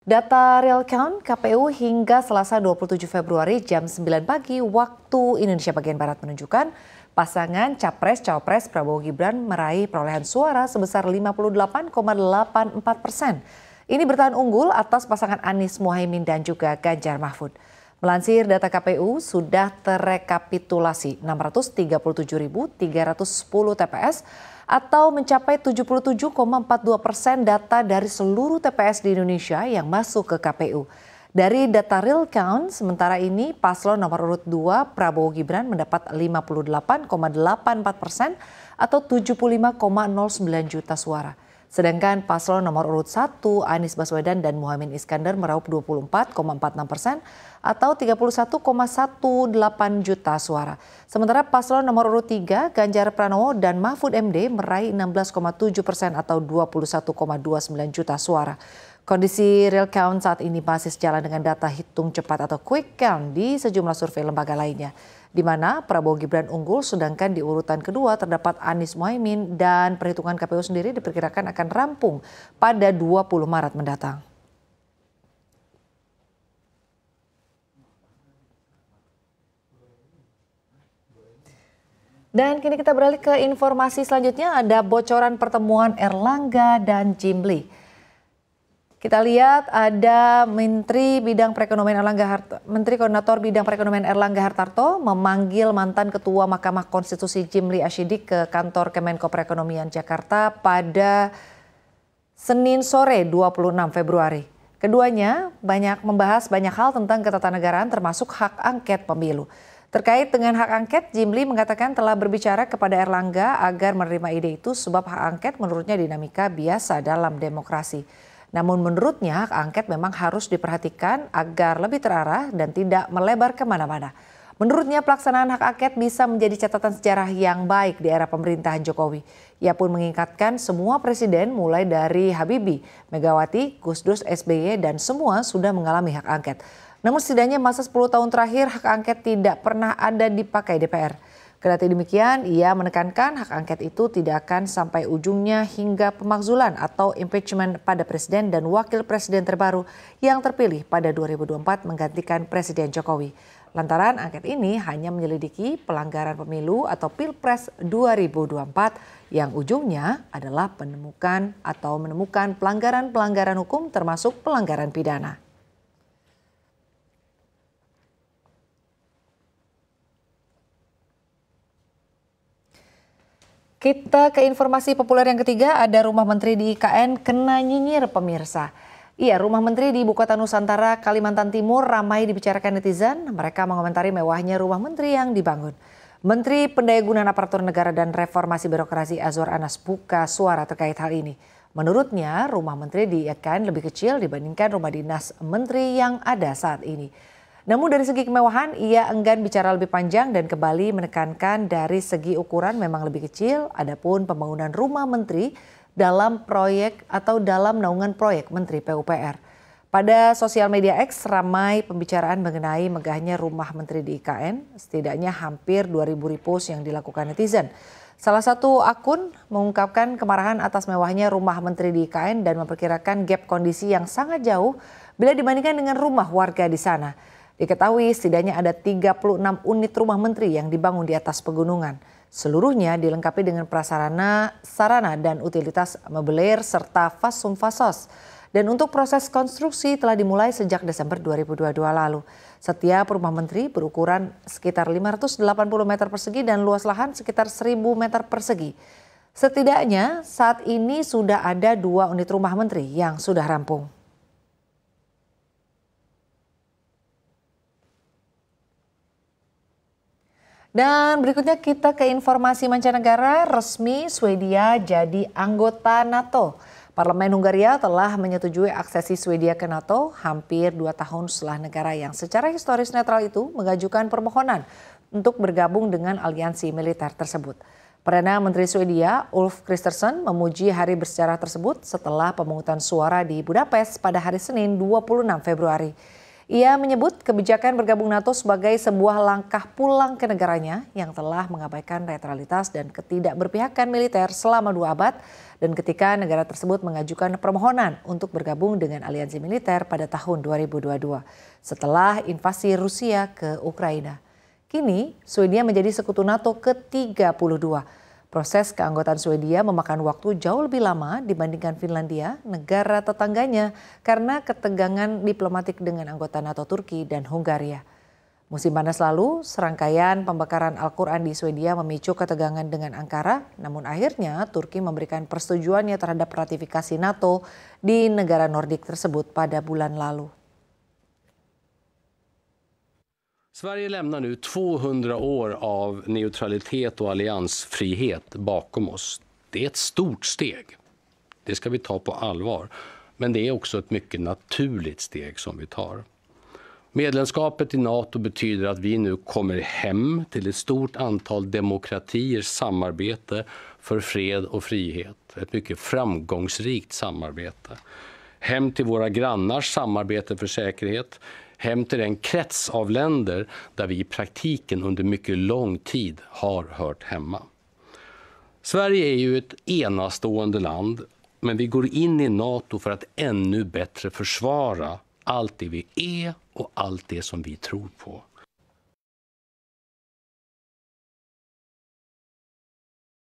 Data real count KPU hingga Selasa 27 Februari jam 9 pagi waktu Indonesia bagian Barat menunjukkan pasangan Capres-Cawapres Prabowo Gibran meraih perolehan suara sebesar 58,84%. Ini bertahan unggul atas pasangan Anies Mohaimin dan juga Ganjar Mahfud. Melansir data KPU, sudah terrekapitulasi 637.310 TPS atau mencapai 77,42% data dari seluruh TPS di Indonesia yang masuk ke KPU. Dari data real count, sementara ini paslon nomor urut 2 Prabowo Gibran mendapat 58,84% atau 75,09 juta suara. Sedangkan paslon nomor urut 1 Anies Baswedan dan Muhaimin Iskandar meraup 24,46% atau 31,18 juta suara. Sementara paslon nomor urut 3 Ganjar Pranowo dan Mahfud MD meraih 16,7% atau 21,29 juta suara. Kondisi real count saat ini masih sejalan dengan data hitung cepat atau quick count di sejumlah survei lembaga lainnya, di mana Prabowo Gibran unggul, sedangkan di urutan kedua terdapat Anies Mohaimin dan perhitungan KPU sendiri diperkirakan akan rampung pada 20 Maret mendatang. Dan kini kita beralih ke informasi selanjutnya, ada bocoran pertemuan Erlangga dan Jimli. Kita lihat ada Menteri Koordinator Bidang Perekonomian Erlangga Hartarto memanggil mantan Ketua Mahkamah Konstitusi Jimli Asyidik ke kantor Kemenko Perekonomian Jakarta pada Senin sore 26 Februari. Keduanya membahas banyak hal tentang ketatanegaraan termasuk hak angket pemilu. Terkait dengan hak angket, Jimli mengatakan telah berbicara kepada Erlangga agar menerima ide itu sebab hak angket menurutnya dinamika biasa dalam demokrasi. Namun menurutnya hak angket memang harus diperhatikan agar lebih terarah dan tidak melebar kemana-mana. Menurutnya pelaksanaan hak angket bisa menjadi catatan sejarah yang baik di era pemerintahan Jokowi. Ia pun mengingatkan semua presiden mulai dari Habibie, Megawati, Gus Dur, SBY dan semua sudah mengalami hak angket. Namun setidaknya masa 10 tahun terakhir hak angket tidak pernah ada dipakai DPR. Kendati demikian, ia menekankan hak angket itu tidak akan sampai ujungnya hingga pemakzulan atau impeachment pada presiden dan wakil presiden terbaru yang terpilih pada 2024 menggantikan Presiden Jokowi. Lantaran angket ini hanya menyelidiki pelanggaran pemilu atau Pilpres 2024 yang ujungnya adalah menemukan pelanggaran hukum termasuk pelanggaran pidana. Kita ke informasi populer yang ketiga, ada rumah menteri di IKN kena nyinyir pemirsa. Iya, rumah menteri di Ibu Kota Nusantara, Kalimantan Timur ramai dibicarakan netizen. Mereka mengomentari mewahnya rumah menteri yang dibangun. Menteri Pendayagunaan Aparatur Negara dan Reformasi Birokrasi Azwar Anas buka suara terkait hal ini. Menurutnya, rumah menteri di IKN lebih kecil dibandingkan rumah dinas menteri yang ada saat ini. Namun dari segi kemewahan, ia enggan bicara lebih panjang dan kembali menekankan dari segi ukuran memang lebih kecil, adapun pembangunan rumah menteri dalam proyek atau dalam naungan proyek Menteri PUPR. Pada sosial media X ramai pembicaraan mengenai megahnya rumah menteri di IKN, setidaknya hampir 2.000 repost yang dilakukan netizen. Salah satu akun mengungkapkan kemarahan atas mewahnya rumah menteri di IKN dan memperkirakan gap kondisi yang sangat jauh bila dibandingkan dengan rumah warga di sana. Diketahui setidaknya ada 36 unit rumah menteri yang dibangun di atas pegunungan. Seluruhnya dilengkapi dengan prasarana, sarana dan utilitas mobiler serta fasum-fasos. Dan untuk proses konstruksi telah dimulai sejak Desember 2022 lalu. Setiap rumah menteri berukuran sekitar 580 meter persegi dan luas lahan sekitar 1.000 meter persegi. Setidaknya saat ini sudah ada 2 unit rumah menteri yang sudah rampung. Dan berikutnya kita ke informasi mancanegara, resmi Swedia jadi anggota NATO. Parlemen Hungaria telah menyetujui aksesi Swedia ke NATO hampir 2 tahun setelah negara yang secara historis netral itu mengajukan permohonan untuk bergabung dengan aliansi militer tersebut. Perdana Menteri Swedia Ulf Kristersson memuji hari bersejarah tersebut setelah pemungutan suara di Budapest pada hari Senin 26 Februari. Ia menyebut kebijakan bergabung NATO sebagai sebuah langkah pulang ke negaranya yang telah mengabaikan netralitas dan ketidakberpihakan militer selama 2 abad dan ketika negara tersebut mengajukan permohonan untuk bergabung dengan aliansi militer pada tahun 2022 setelah invasi Rusia ke Ukraina. Kini, Swedia menjadi sekutu NATO ke-32. Proses keanggotaan Swedia memakan waktu jauh lebih lama dibandingkan Finlandia, negara tetangganya, karena ketegangan diplomatik dengan anggota NATO Turki dan Hungaria. Musim panas lalu, serangkaian pembakaran Al-Quran di Swedia memicu ketegangan dengan Ankara, namun akhirnya Turki memberikan persetujuannya terhadap ratifikasi NATO di negara Nordik tersebut pada bulan lalu. Sverige lämnar nu 200 år av neutralitet och alliansfrihet bakom oss. Det är ett stort steg. Det ska vi ta på allvar. Men det är också ett mycket naturligt steg som vi tar. Medlemskapet i NATO betyder att vi nu kommer hem till ett stort antal demokratiers samarbete för fred och frihet. Ett mycket framgångsrikt samarbete. Hem till våra grannars samarbete för säkerhet. Hem till den krets av länder där vi i praktiken under mycket lång tid har hört hemma. Sverige är ju ett enastående land, men vi går in i NATO för att ännu bättre försvara allt det vi är och allt det som vi tror på.